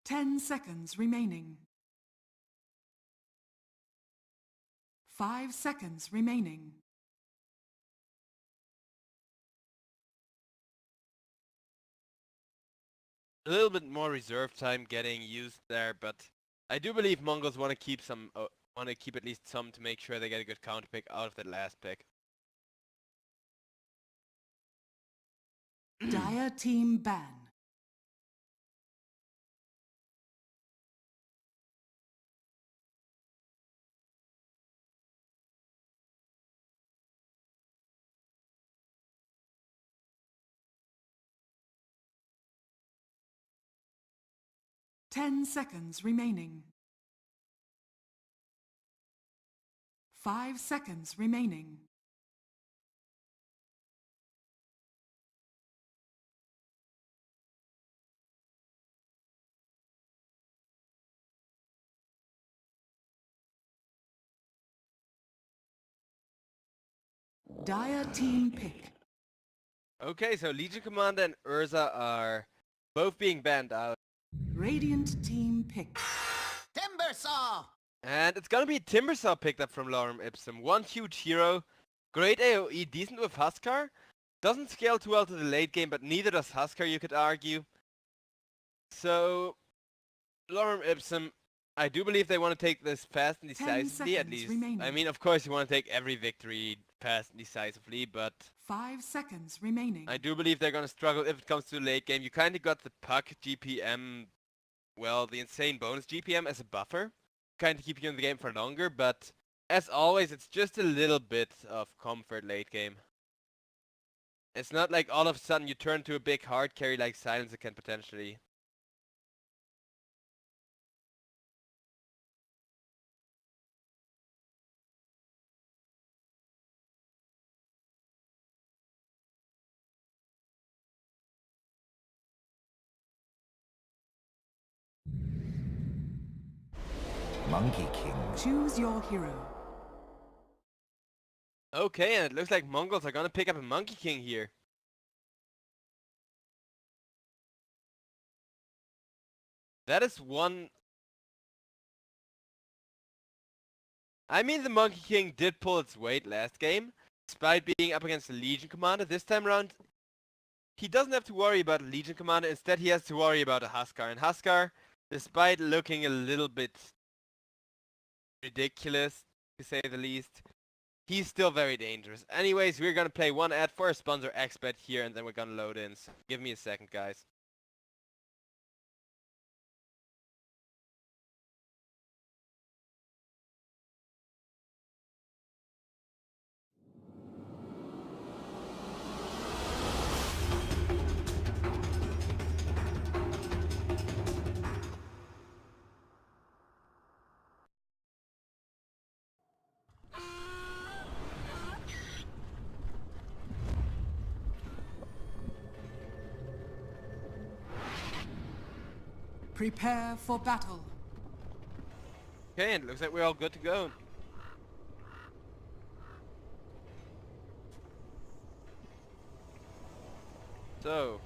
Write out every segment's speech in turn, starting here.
10 seconds remaining. 5 seconds remaining. A little bit more reserve time getting used there, but I do believe Mongols want to keep some, want to keep at least some to make sure they get a good counter pick out of that last pick. Dire team ban. Ten seconds remaining. 5 seconds remaining. Dire team pick. Okay, so Legion Commander and Urza are both being banned out. Radiant team pick. Timbersaw! And it's gonna be Timbersaw picked up from Lorem Ipsum. One huge hero. Great AoE, decent with Huskar. Doesn't scale too well to the late game, but neither does Huskar, you could argue. So, Lorem Ipsum, I do believe they want to take this fast and decisively, at least. Remaining. I mean, of course you want to take every victory fast and decisively, but 5 seconds remaining. I do believe they're gonna struggle if it comes to the late game. You kinda got the puck GPM, well, the insane bonus GPM as a buffer. Kinda keep you in the game for longer, but as always, it's just a little bit of comfort late game. It's not like all of a sudden you turn to a big hard carry like Silencer can potentially. Monkey King. Choose your hero. Okay, and it looks like Mongols are gonna pick up a Monkey King here. That is one... I mean, the Monkey King did pull its weight last game, despite being up against the Legion Commander. This time around, he doesn't have to worry about a Legion Commander. Instead, he has to worry about a Huskar. And Huskar, despite looking a little bit ridiculous, to say the least, he's still very dangerous. Anyways, we're gonna play one ad for a sponsor XBet here, and then we're gonna load in. So give me a second, guys. Prepare for battle. Okay, and it looks like we're all good to go. So,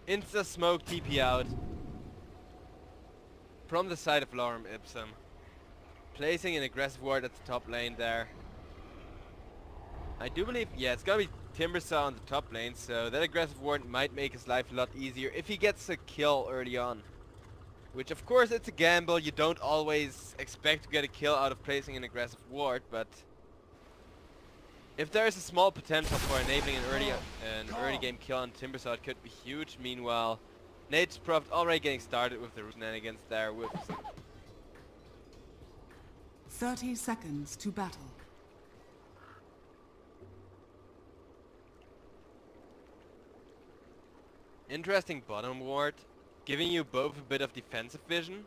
insta smoke TP out from the side of Lorem Ipsum, placing an aggressive ward at the top lane there. I do believe, yeah, it's gonna be Timbersaw on the top lane, so that aggressive ward might make his life a lot easier if he gets a kill early on. Which, of course, it's a gamble. You don't always expect to get a kill out of placing an aggressive ward, but if there is a small potential for enabling an early game kill on Timbersaw, it could be huge. Meanwhile, Nate's Prophet already getting started with the shenanigans there with 30 seconds to battle. interesting bottom ward, giving you both a bit of defensive vision.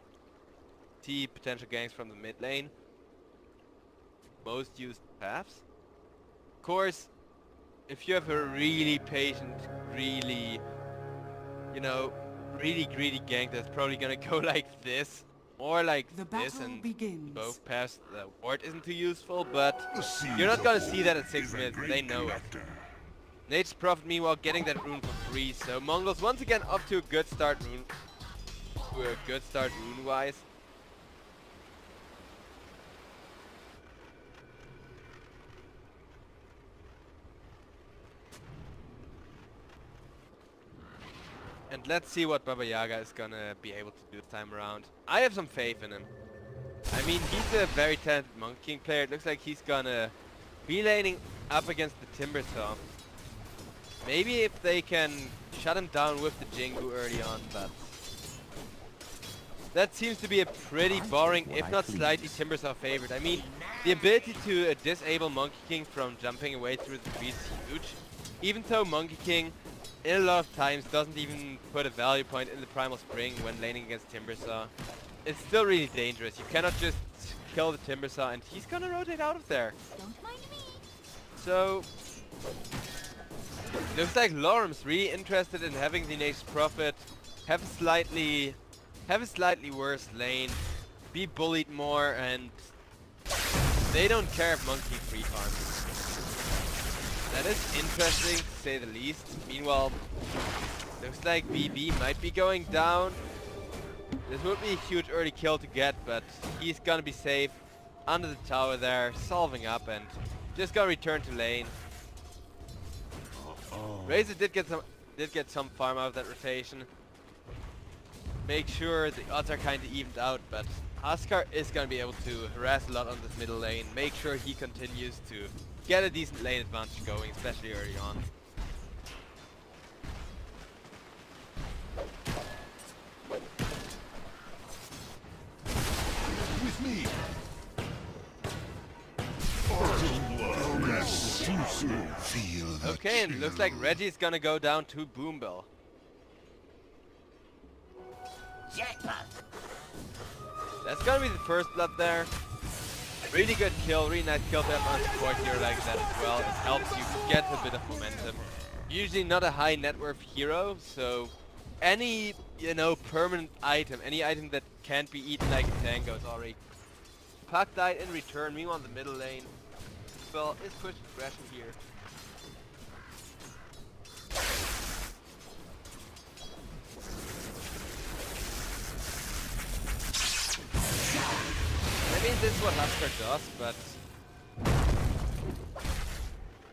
See potential ganks from the mid lane. Most used paths. Of course, if you have a really patient, really, you know, really greedy gank, that's probably gonna go like this. Or like this, and begins. both paths, the ward isn't too useful, but you're not gonna see that at 6 minutes, they know it. Nate's Prophet, meanwhile, getting that rune for free, so Mongolz once again up to a good start rune to a good start rune-wise. And let's see what Baba Yaga is gonna be able to do this time around. I have some faith in him. I mean, he's a very talented Monkey King player. It looks like he's gonna be laning up against the Timbersaw. Maybe if they can shut him down with the Jingu early on, but that seems to be a pretty boring, if not slightly Timbersaw favorite. I mean, the ability to disable Monkey King from jumping away through the trees is huge. Even though Monkey King, in a lot of times, doesn't even put a value point in the Primal Spring when laning against Timbersaw, it's still really dangerous. You cannot just kill the Timbersaw and he's gonna rotate out of there. Don't mind me. So, looks like Lorem's really interested in having the next Prophet have a slightly worse lane, be bullied more, and they don't care if Monkey free farms. That is interesting to say the least. Meanwhile, looks like BB might be going down. This would be a huge early kill to get, but he's gonna be safe under the tower there, solving up, and just gonna return to lane. Razor did get some farm out of that rotation. Make sure the odds are kind of evened out, but Huskar is gonna be able to harass a lot on this middle lane. Make sure he continues to get a decent lane advantage going, especially early on. With me. Okay, and it looks like Reggie's gonna go down to Boombell. Jackpot. That's gonna be the first blood there. Really good kill, really nice kill to have on support hero like that as well. It helps you get a bit of momentum. Usually not a high net worth hero, so any, you know, permanent item, any item that can't be eaten like a tango is already. Puck died in return, meanwhile in the middle lane. Well, is pushing aggression here. I mean, this is what Huskar does, but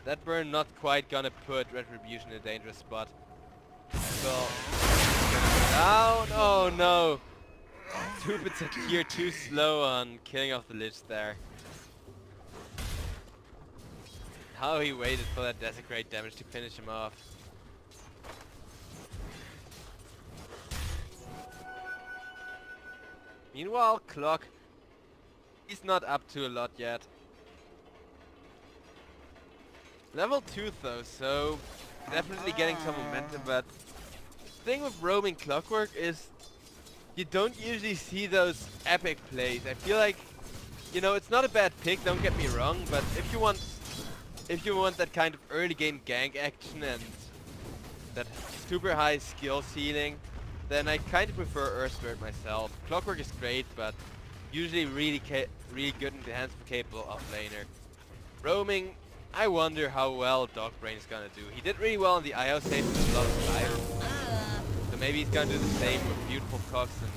that burn not quite gonna put Retribution in a dangerous spot. So, down. Oh no! Stupid Sakir too slow on killing off the Lich there. How he waited for that Desecrate damage to finish him off. Meanwhile, Clock, he's not up to a lot yet. Level 2 though, so definitely getting some momentum, but the thing with roaming Clockwork is you don't usually see those epic plays. I feel like, you know, it's not a bad pick, don't get me wrong, but if you want that kind of early game gank action and that super high skill ceiling, then I kind of prefer Earth Spirit myself. Clockwork is great, but usually really good in the hands of a capable offlaner. Roaming, I wonder how well Dogbrain is gonna do. He did really well in the IO save with a lot of life. So maybe he's gonna do the same with beautiful cocks and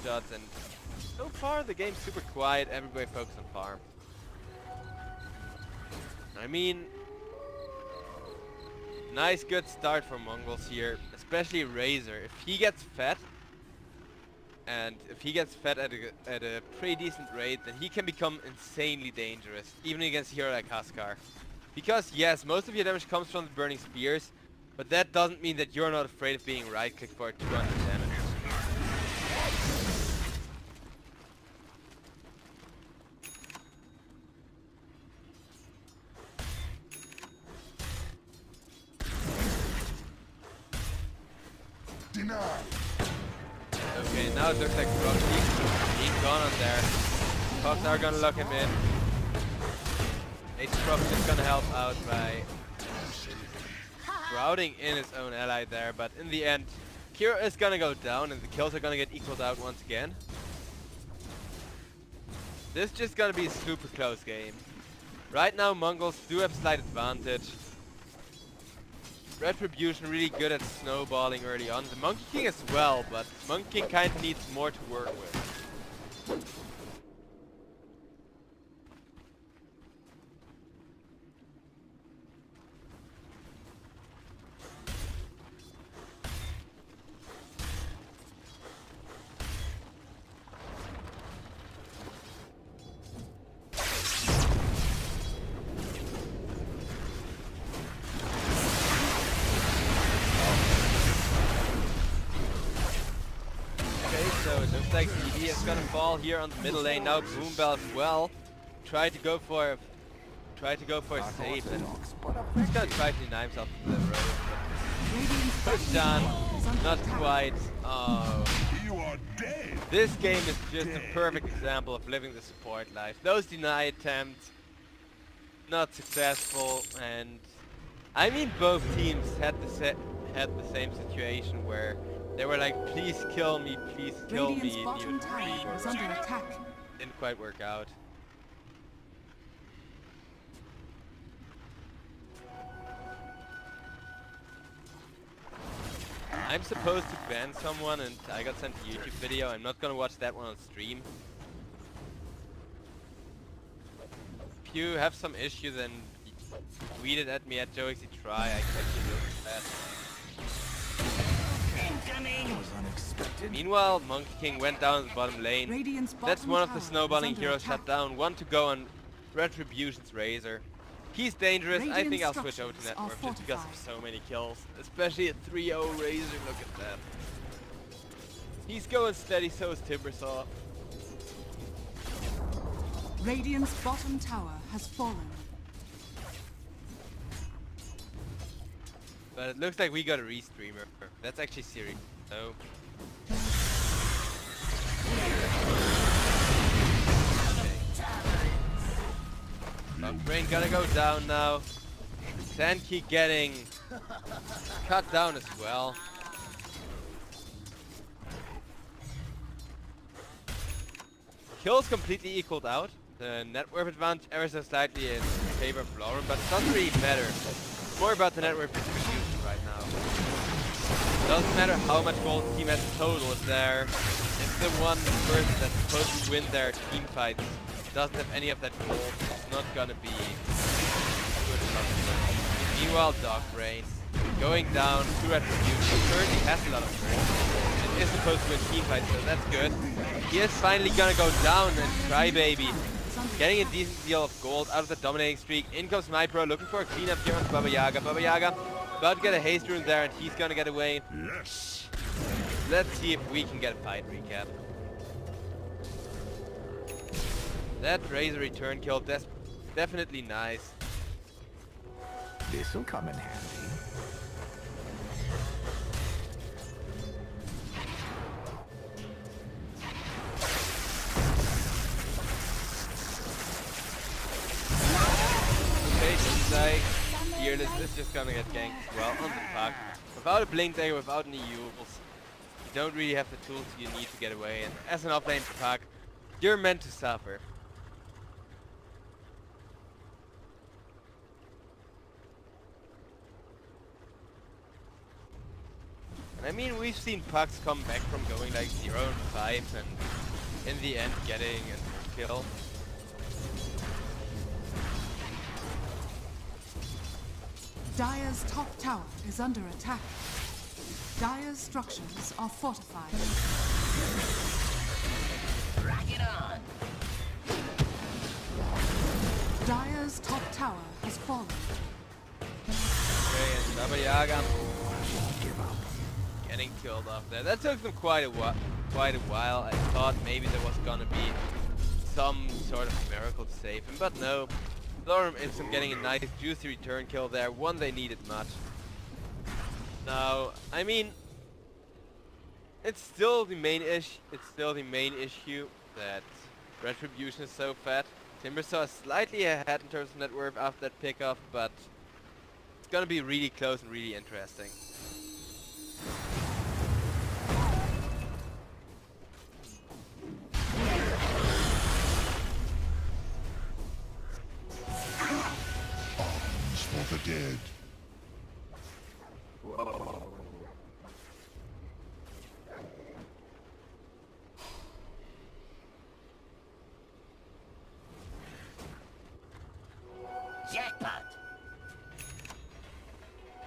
shots, and so far the game's super quiet, everybody focused on farm. I mean, nice good start for Mongolz here, especially Razor. If he gets fed, and if he gets fed at a pretty decent rate, then he can become insanely dangerous, even against a hero like Huskar. Because yes, most of your damage comes from the burning spears, but that doesn't mean that you're not afraid of being right-clicked for 200 damage. Okay, now it looks like Rocky being gone on there. Cogs are gonna lock him in. H-Proc is gonna help out by crowding in his own ally there, but in the end, Kira is gonna go down and the kills are gonna get equaled out once again. This is just gonna be a super close game. Right now, Mongols do have slight advantage. Retribution really good at snowballing early on. The Monkey King as well, but Monkey King kind of needs more to work with. So it looks like CD is gonna fall here on the middle lane now. Boombell as well. Try to go for a save, and he's gonna try to deny himself to the road. Push down, not quite. Oh, You are dead. this game is just a perfect example of living the support life. Those deny attempts, not successful, and I mean both teams had the same situation where they were like, please kill me, please kill Radiant's me. bottom tower is under attack. Didn't quite work out. I'm supposed to ban someone and I got sent a YouTube video. I'm not gonna watch that one on stream. If you have some issue, then tweet it at me at JoeXyTry. I can actually deal with that. Meanwhile, Monkey King went down the bottom lane. Radiant's That's bottom one of the tower snowballing is under heroes attack. shut down. One to go on Retribution's Razor. He's dangerous. I think I'll Radiant switch over to structures are Network just because of fortified. so many kills. Especially at 3-0 Razor, look at that. He's going steady, so is Timbersaw. Radiant's bottom tower has fallen. But it looks like we got a restreamer. That's actually serious. So Brain gonna go down now. Sankey getting cut down as well. Kills completely equaled out. The net worth advantage ever so slightly in favor of Lorem, but it doesn't really matter. It's more about the net worth distribution right now. Doesn't matter how much gold the team has total if they're the one person that's supposed to win their team fights doesn't have any of that gold. It's not gonna be good enough. Meanwhile, Dog Brain going down to Retribution. Currently has a lot of turns. It is supposed to win team fights, so that's good. He is finally gonna go down, and Crybaby getting a decent deal of gold out of the dominating streak. In comes MyPro looking for a cleanup here on Baba Yaga. Baba Yaga about to get a haste rune there, and he's gonna get away. Yes. Let's see if we can get a fight recap. That Razor return kill, that's definitely nice. This'll come in handy. Okay, looks like Fearless is just gonna get ganked as well on the puck. Without a blink dagger, without any Ules, you don't really have the tools you need to get away, and as an offlane puck, you're meant to suffer. And I mean, we've seen pucks come back from going like 0-5 and in the end getting a kill. Dire's top tower is under attack. Dire's structures are fortified. Rock it on. Dire's top tower has fallen. Okay, and Baba Yaga getting killed off there. That took them quite a while. I thought maybe there was gonna be some sort of miracle to save him, but no. Lorem Ipsum getting a nice juicy return kill there, one they needed much. Now, I mean, it's still the main issue that Retribution is so fat. Timbersaw is slightly ahead in terms of net worth after that pickoff, but it's gonna be really close and really interesting. For the dead.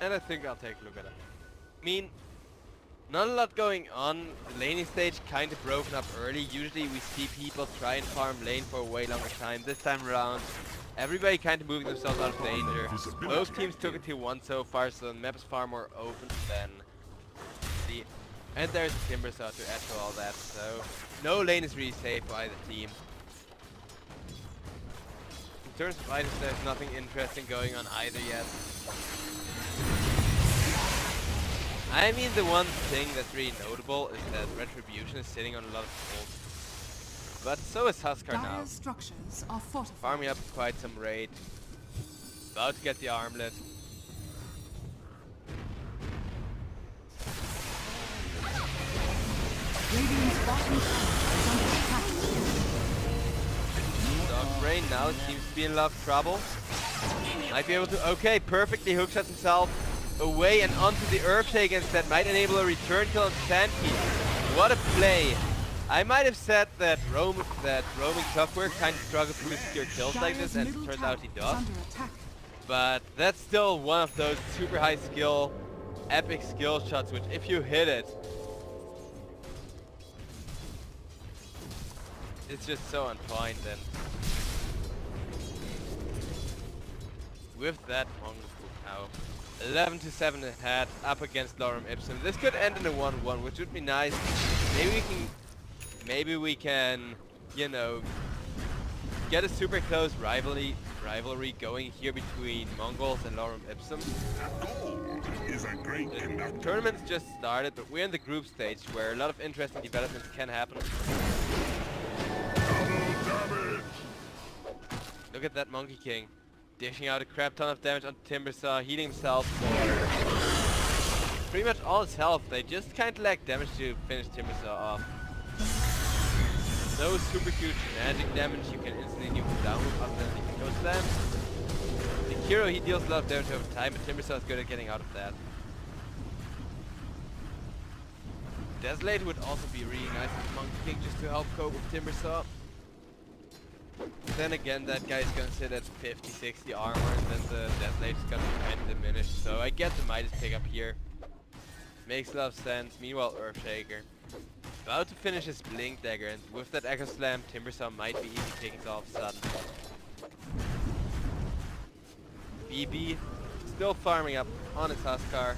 And I think I'll take a look at it. I mean, not a lot going on. The laning stage kind of broken up early. Usually we see people try and farm lane for a way longer time. This time around, everybody kind of moving themselves out of danger. Both teams took it to 1 so far, so the map is far more open than the... And there's a Timber Saw to add to all that, so no lane is really safe for either team. In terms of items, there's nothing interesting going on either yet. I mean, the one thing that's really notable is that Retribution is sitting on a lot of gold. But so is Huskar now. Dire's structures are fortified. Farming up quite some raid. About to get the armlet. Radiant's bottom tower is under attack. Dogbrain now seems to be in a lot of trouble. Might be able to... Okay, perfectly hookshots himself away and onto the Earthshaker instead. Might enable a return kill on Sandkey. What a play. I might have said that roaming software kind of struggles to secure kills like this, and it turns out he does. But that's still one of those super high skill, epic skill shots, which if you hit it, it's just so on point. And with that, Mongolz now 11-7 ahead, up against Lorem Ipsum. This could end in a 1-1, which would be nice. Maybe we can, you know, get a super close rivalry going here between Mongolz and Lorem Ipsum. Gold is a great conductor. The tournament's just started, but we're in the group stage where a lot of interesting developments can happen. Look at that Monkey King, dishing out a crap ton of damage on Timbersaw, healing himself for pretty much all his health. They just kind of lack damage to finish Timbersaw off. No super huge magic damage, you can instantly nuke him down with other than the Eco Slam. The hero, he deals a lot of damage over time, but Timbersaw is good at getting out of that. Desolate would also be really nice with Monkey King just to help cope with Timbersaw. Then again, that guy's gonna sit at 50-60 armor, and then the Desolate is gonna be kind of diminished. So I get the Midas pick up here. Makes a lot of sense. Meanwhile, Earthshaker about to finish his Blink Dagger, and with that Echo Slam, Timbersaw might be easy pickings all of a sudden. BB still farming up on his Huskar.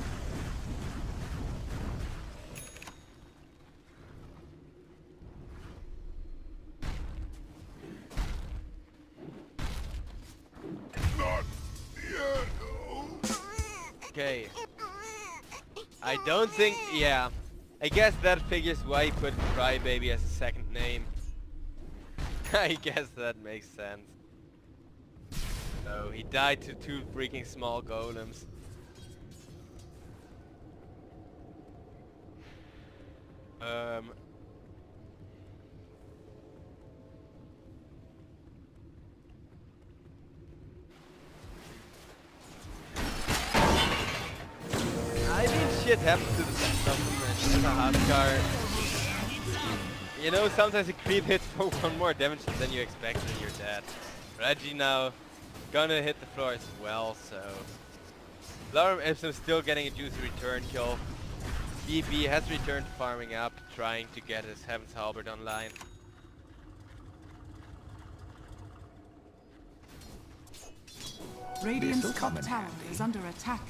Okay. I don't think, yeah. I guess that figures why he put Crybaby as a second name. I guess that makes sense. So he died to 2 freaking small golems. I mean, shit happens to the best of them, and as a Huskar, you know, sometimes a creep hits for 1 more damage than you expected and you're dead. Reggie now gonna hit the floor as well, so Lorem Ipsum still getting a juicy return kill. BB has returned to farming up, trying to get his Heaven's Halberd online. Radiant's top tower is under attack.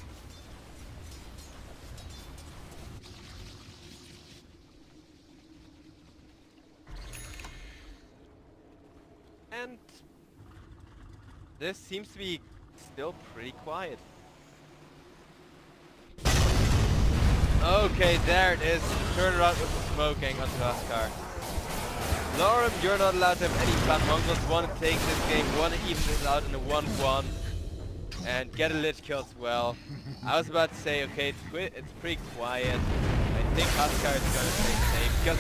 And this seems to be still pretty quiet. Okay, there it is. Turn around with the smoking onto Huskar. Lorem, you're not allowed to have any fun. Mongolz want to take this game, want to even this out in a 1-1 and get a lich kill as well. I was about to say, okay, it's pretty quiet. I think Huskar is going to take the name because,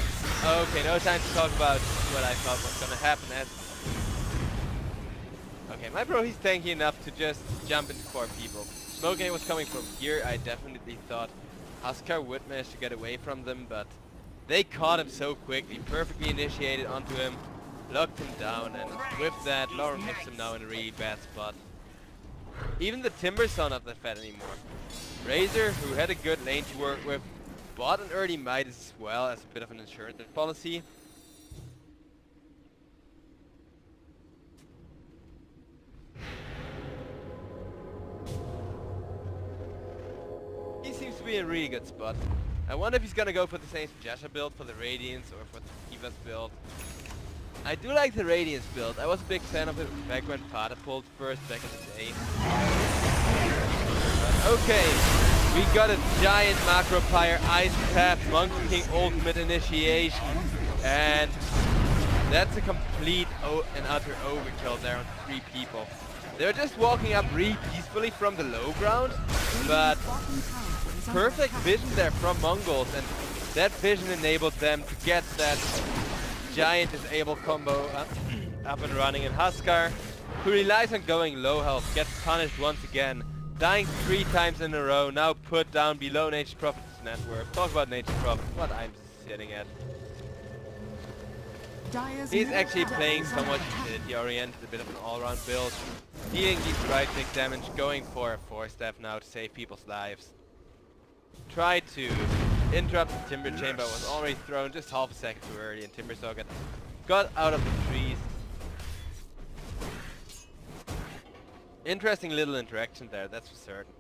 okay, no time to talk about what I thought was going to happen. Okay, my bro, he's tanky enough to just jump into 4 people. Smoking was coming from here. I definitely thought Huskar would manage to get away from them, but they caught him so quickly, perfectly initiated onto him, locked him down, and with that, Lorem Ipsum now in a really bad spot. Even the Timbersaw not that fat anymore. Razor, who had a good lane to work with, bought an early Midas as well as a bit of an insurance policy. He seems to be in a really good spot. I wonder if he's gonna go for the same Jasha build for the Radiance or for the Kiva's build. I do like the Radiance build. I was a big fan of it back when Pada pulled first back in the day. But okay, we got a giant Macro Pyre, Ice Tap, Monkey King ultimate initiation, and that's a complete and utter overkill there on 3 people. They're just walking up really peacefully from the low ground, but perfect vision there from Mongolz, and that vision enabled them to get that giant disable combo up and running, and Huskar, who relies on going low health, gets punished once again, dying 3 times in a row, now put down below Nature's Prophet's net worth. Talk about Nature's Prophet, what I'm sitting at. He's actually playing somewhat utility-oriented, a bit of an all-round build, dealing these right-click damage, going for a 4-step now to save people's lives. Tried to interrupt the Timber Chamber, was already thrown just half a second too early, and Timbersaw got out of the trees. Interesting little interaction there, that's for certain.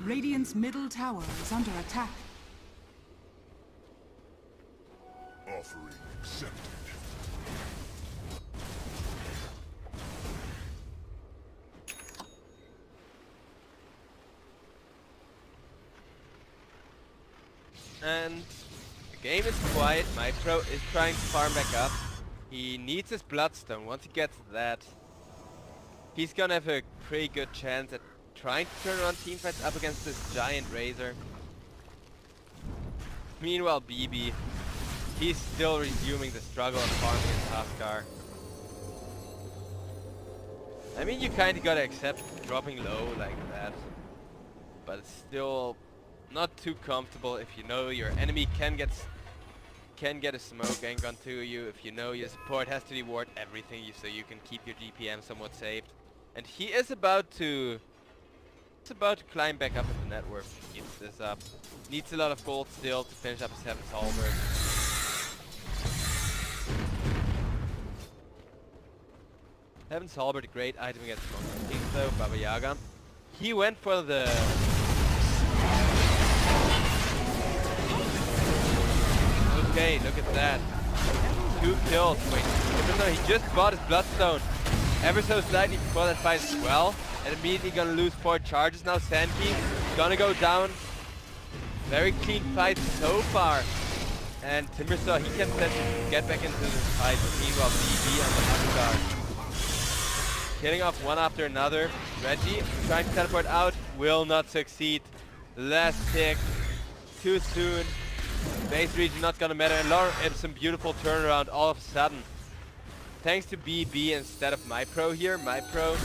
Radiant's middle tower is under attack. Offering accepted. And the game is quiet. MyPro is trying to farm back up. He needs his Bloodstone. Once he gets that, he's gonna have a pretty good chance at trying to turn around teamfights up against this giant Razor. Meanwhile, BB, he's still resuming the struggle of farming his Huskar. I mean, you kinda gotta accept dropping low like that, but it's still not too comfortable if you know your enemy can get a smoke gank onto you, if you know your support has to reward everything so you can keep your GPM somewhat saved. And he is about to climb back up in the network. He keeps this up. Needs a lot of gold still to finish up his Heaven's Halberd. Heaven's Halberd, a great item against Monkey King though, Baba Yaga. He went for the okay, look at that. 2 kills. Wait, even though he just bought his Bloodstone ever so slightly before that fight as well, and immediately gonna lose 4 charges now. Sandkey gonna go down. Very clean fight so far. And Timbersaw, he can get back into this fight. Meanwhile, BB on the Huskar, killing off one after another. Reggie trying to teleport out, will not succeed. Last tick, too soon. Base region not gonna matter, and Lorem Ipsum, beautiful turnaround all of a sudden. Thanks to BB instead of MyPro here. MyPro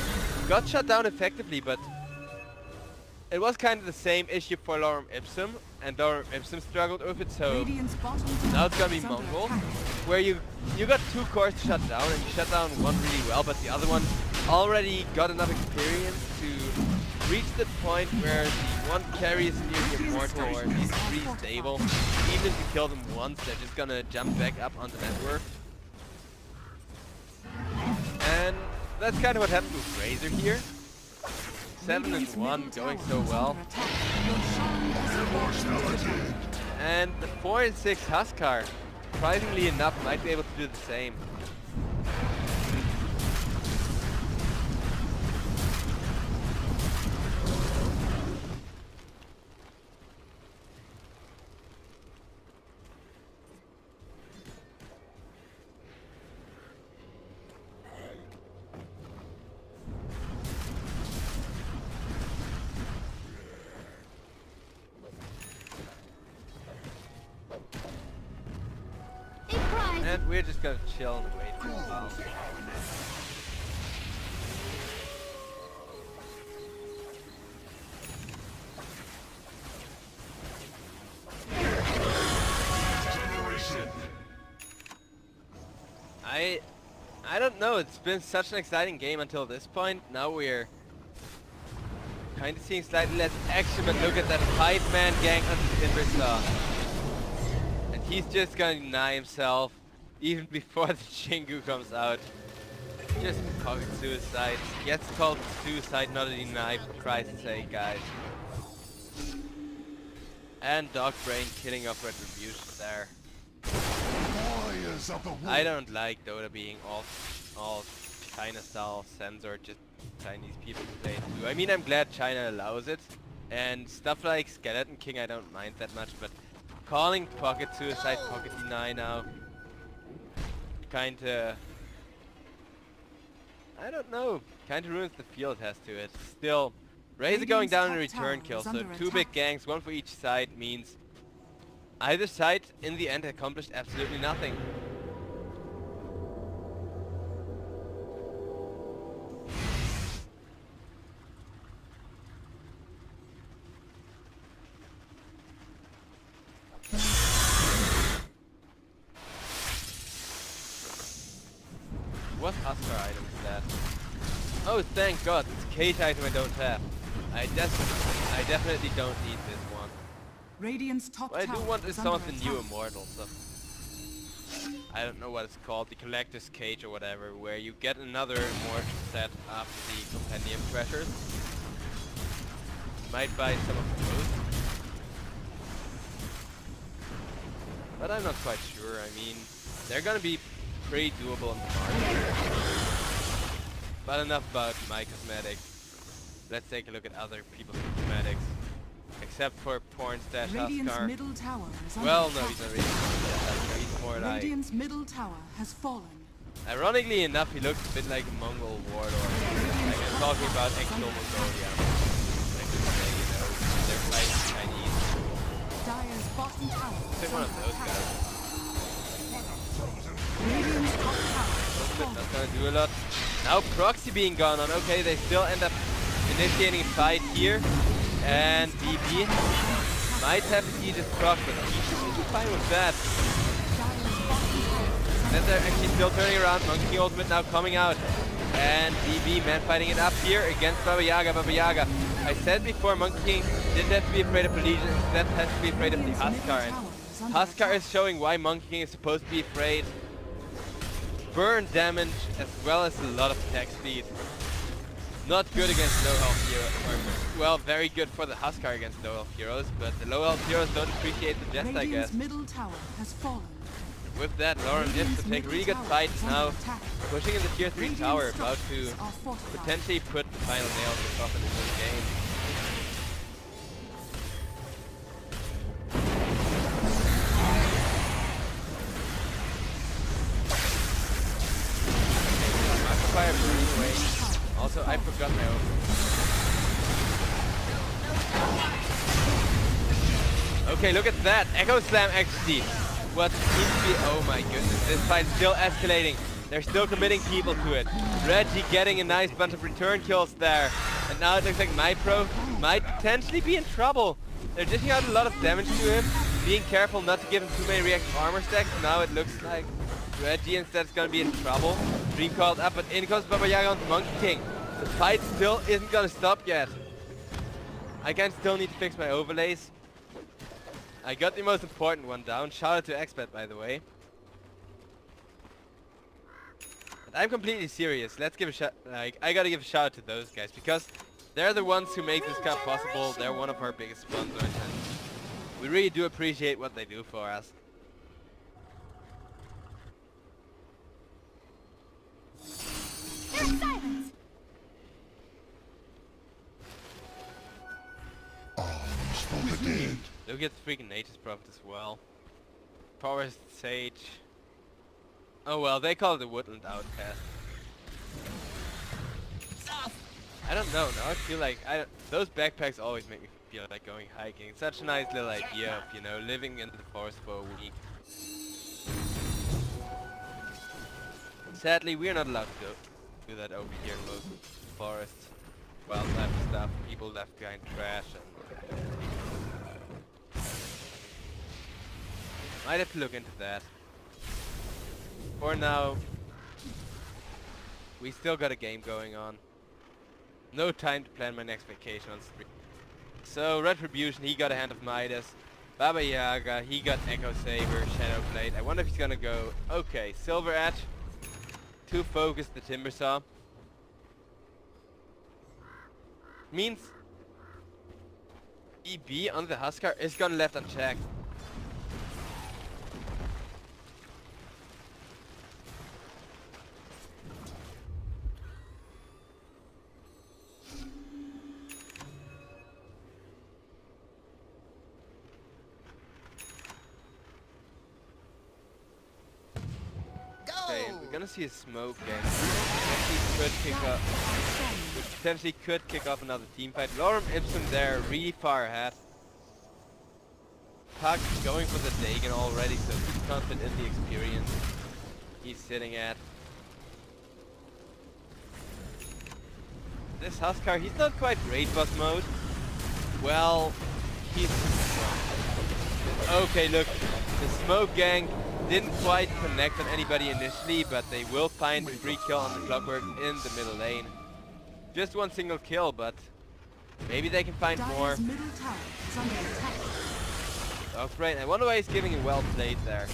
got shut down effectively, but it was kind of the same issue for Lorem Ipsum, and Lorem Ipsum struggled with it, so now it's gonna be Mongolz, where you got 2 cores to shut down, and you shut down one really well, but the other one already got enough experience to reach the point where the one carry is nearly immortal, or at least pretty stable. Even if you kill them once, they're just gonna jump back up on the network. And that's kind of what happened with Razor here. 7 and 1, going so well. And the 4 and 6 Huskar, surprisingly enough, might be able to do the same. And we're just gonna chill and wait for a while. I don't know, it's been such an exciting game until this point. Now we're kind of seeing slightly less action, but look at that 5-man gang onto Timbersaw. And he's just gonna deny himself even before the Chingu comes out. Just pocket suicide. Yes, it's called suicide, not a deny, for Christ's sake, guys. And Dog Brain killing off Retribution there. Warriors of the wolf. I don't like Dota being all China style censored, just Chinese people to play it too. I mean, I'm glad China allows it, and stuff like Skeleton King I don't mind that much, but calling pocket suicide, pocket deny now, kinda, I don't know, kinda ruins the feel it has to it. Still, Razor going down in return kill, so 2 big gangs, 1 for each side, means either side in the end accomplished absolutely nothing. What Huskar item is that? Oh, thank God, it's a cage item I don't have. I definitely don't need this one. Radiant's top What I do tower want is is some under of the new attack. immortals. So I don't know what it's called, the Collector's Cage or whatever, where you get another immortal set after the Compendium Treasures. Might buy some of those. But I'm not quite sure. I mean, they're gonna be pretty doable on the market. But enough about my cosmetics. Let's take a look at other people's cosmetics. Except for Porn Stash Radiant's Huskar. middle tower is under Well, no, attack. he's not really Porn Stash Huskar, he's more like... Radiant's middle tower has fallen. Ironically enough, he looks a bit like a Mongol warlord. Like I'm talking about actual Mongolia. Like to say, you know, they're fighting Chinese. Dire's bottom tower Pick is one under of those attack. guys. Radiant's top tower is That's fallen. not gonna do a lot. Now Proxy being gone on. Okay, they still end up initiating a fight here. And BB might have to eat his proc, but he should be fine with that. Dire's bottom tower is Then under they're actually still turning around. Monkey King ultimate now coming out. And BB man fighting it up here against Baba Yaga. Baba Yaga. I said before, Monkey King didn't have to be afraid of the Legion, instead has to be afraid of the Huskar. And Huskar is showing why Monkey King is supposed to be afraid. Burn damage as well as a lot of attack speed. Not good against low health heroes. Well, very good for the Huskar against low health heroes, but the low health heroes don't appreciate the jest, I guess. Radiant's middle tower has fallen. With that, Lorem Ipsum take a really good fight now, pushing in the tier 3 tower, about to potentially put the final nail in the coffin in this game. Fire burning away. Also, I forgot my own. Okay, look at that. Echo Slam actually. What seems to be... Oh my goodness. This fight's still escalating. They're still committing people to it. Reggie getting a nice bunch of return kills there. And now it looks like MyPro might potentially be in trouble. They're dishing out a lot of damage to him. Being careful not to give him too many reactive armor stacks. Now it looks like Reggie instead is going to be in trouble. Dream called up, but in comes Baba Yaga on the Monkey King. The fight still isn't going to stop yet. I can still need to fix my overlays. I got the most important one down. Shout out to Expat, by the way. But I'm completely serious. Let's give a shout. Like, I gotta give a shout out to those guys because they're the ones who make this cup possible. They're one of our biggest sponsors, and we really do appreciate what they do for us. Silence. Arms for the dead. Look at the freaking Nature's Prophet as well. Forest Sage. Oh well, they call it the Woodland Outcast. I don't know, now I feel like those backpacks always make me feel like going hiking. It's such a nice little idea of, you know, living in the forest for a week. Sadly, we're not allowed to do that over here in most forests. Wildlife stuff, people left behind trash, and might have to look into that. For now, We still got a game going on. No time to plan my next vacation on stream. So Retribution, he got a Hand of Midas. Baba Yaga, he got Echo Saber, Shadow Blade. I wonder if he's gonna go. Okay, Silver Edge to focus the Timber Saw. Means EB on the Huskar is gonna left unchecked. Okay, we're gonna see a smoke gang. Potentially could kick off another team fight. Lorem Ipsum there, really far ahead. Puck going for the Dagon already, so he's confident in the experience he's sitting at. This Huskar, he's not quite raid boss mode. Well, he's okay. Look, the smoke gang didn't quite connect on anybody initially, but they will find a free kill on the Clockwork in the middle lane. Just one single kill, but maybe they can find more. Dire's middle tower is under attack. Oh, great. I wonder why he's giving it well played there.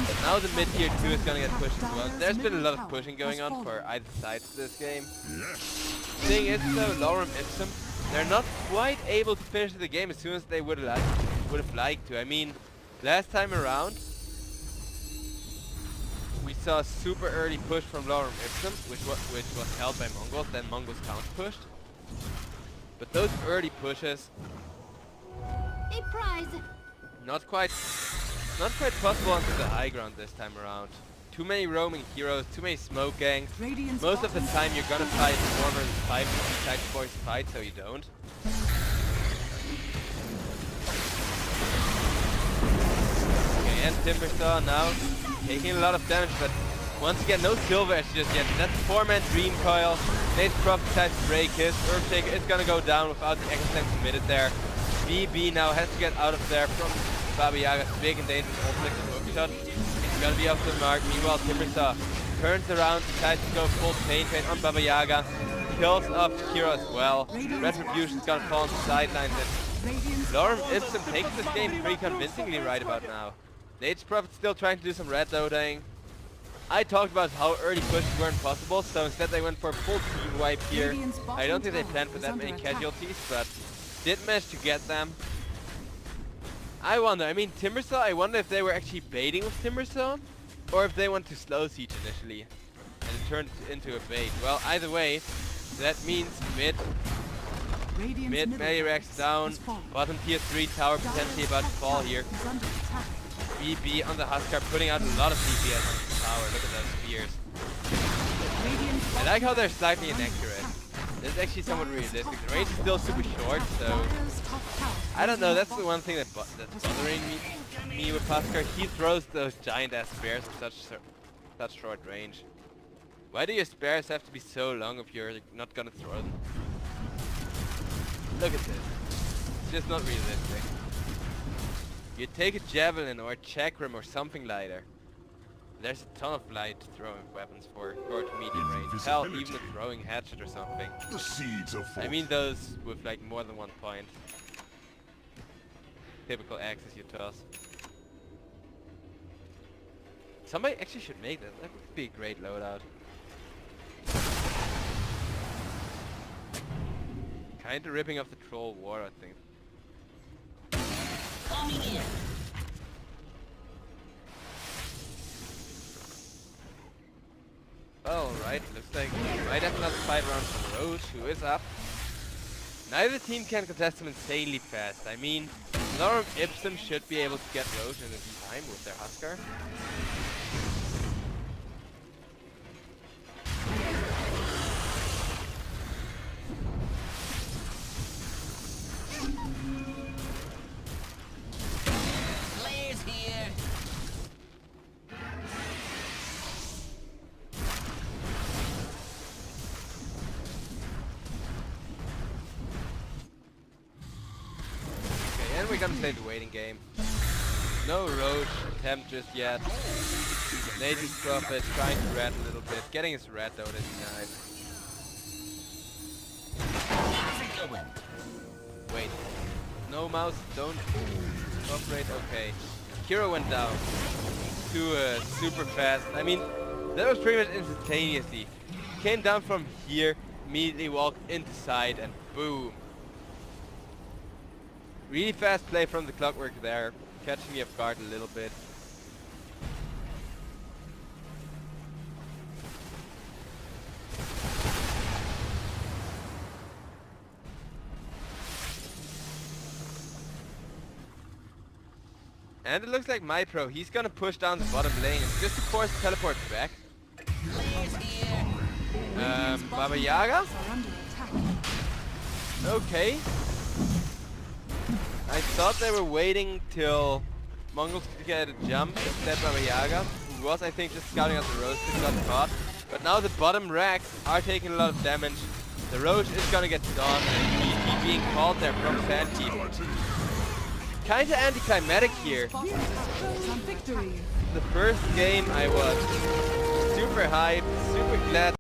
But now the mid tier 2 is gonna get pushed as well. There's been a lot of pushing going on for either side of this game. Thing is though, Lorem Ipsum, they're not quite able to finish the game as soon as they would have liked to. I mean, last time around, we saw a super early push from Lorem Ipsum, which was held by Mongolz. Then Mongolz counter pushed. But those early pushes, A prize. not quite possible onto the high ground this time around. Too many roaming heroes, too many smoke gangs. Radiant's Most of the bottom time you're gonna fight 4 versus 5 if you type boys fight, so you don't. Okay, and Timbersaw now taking a lot of damage, but once again no Silver Edge just yet. That's 4-man Dream Coil. Nate's Prophet decides to break his. Earthshaker is gonna go down without the Echo Slam committed there. BB now has to get out of there from Baba Yaga's big and dangerous ultimate hookshot. It's gonna be off the mark. Meanwhile, Timbersaw turns around, decides to go full pain train on Baba Yaga. Kills off Kira as well. Retribution's gonna fall on the sidelines, and Radiant's Lorem Ipsum takes this game pretty convincingly right about now. Nate's Prophet still trying to do some red dotaing. I talked about how early pushes weren't possible, so instead they went for a full team wipe here. I don't think they planned for that many casualties, but did manage to get them. I wonder, I mean, Timbersaw, I wonder if they were actually baiting with Timbersaw, or if they want to slow siege initially, and it turned into a bait. Well, either way, that means mid melee racks down, bottom tier 3 tower potentially about to fall here. is under attack. BB on the Huskar putting out a lot of DPS on the tower, look at those spears. Radiant's I like how they're slightly inaccurate. It's actually somewhat realistic. The range is still super short, so Dire's top tower I don't is know. under That's the one thing that's bothering me with Huskar. He throws those giant ass spears at such short range. Why do your spears have to be so long if you're not gonna throw them? Look at this. It's just not realistic. You take a javelin or a chakram or something lighter. There's a ton of light throwing weapons for short to medium range. Hell, even a throwing hatchet or something. The seeds of I mean those with like more than 1 point. Typical axes you toss. Somebody actually should make that. That would be a great loadout. Kinda ripping off the troll war, I think. Coming in. Alright, looks like we might have another fight round from Roche, who is up. Neither team can contest him insanely fast. I mean, Lorem Ipsum should be able to get Roche in a time with their Huskar. Players here. Okay, and we're gonna play the waiting game. No Roche attempt just yet. Nature's Prophet trying to red a little bit. Getting his red though, that's nice. That's a good one. Wait. No mouse, don't operate, okay. Kiro went down. Super fast. I mean, that was pretty much instantaneously. Came down from here, immediately walked into side, and boom. Really fast play from the Clockwork there, catching me off guard a little bit. And it looks like MyPro, he's gonna push down the bottom lane just to force the teleport back. Blaze here. Baba Yaga? Are under attack. Okay. I thought they were waiting till Mongolz could get a jump instead Baba Yaga, who was I think just scouting out the Roche, got caught. But now the bottom racks are taking a lot of damage. The Roche is gonna get done and he's being called there from Sandkeep. Kinda anticlimactic here. Bottom tower is on victory. The first game I was super hyped, super glad